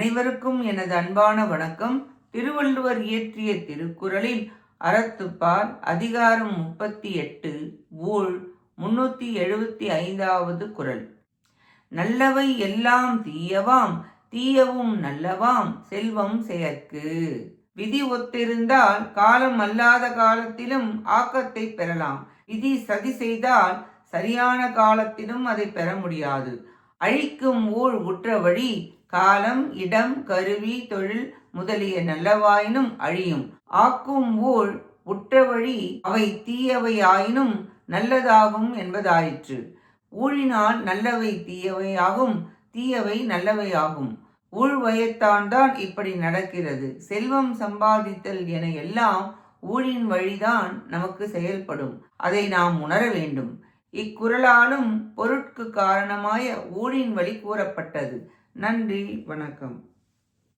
அனைவருக்கும் எனது அன்பான வணக்கம். திருவள்ளுவர் இயற்றிய திருக்குறளில் அறத்துப்பால் அதிகாரம் 38 ஊழ் 375வது குறள். நல்லவை எல்லாம் தீயவாம், தீயவும் நல்லவாம், செல்வம் செயற்கு. விதி ஒத்திருந்தால் காலம் அல்லாத காலத்திலும் ஆக்கத்தை பெறலாம். விதி சதி செய்தால் சரியான காலத்திலும் அதை பெற முடியாது. அழிக்கும் ஊழ் உற்ற வழி காலம், இடம், கருவி, தொழில் முதலிய நல்லவாயினும் அழியும். ஆக்கும் ஊழ் உற்ற வழி அவை தீயவை ஆயினும் நல்லதாகும் என்பதாயிற்று. ஊழினால் நல்லவை தீயவையாகும், தீயவை நல்லவையாகும். ஊழ்வயத்தான் தான் இப்படி நடக்கிறது. செல்வம் சம்பாதித்தல் என எல்லாம் ஊழின் வழிதான் நமக்கு செயல்படும். அதை நாம் உணர வேண்டும். இக்குறளாலும் பொருட்கு காரணமாய ஊழின் வழி கூறப்பட்டது. நன்றி, வணக்கம்.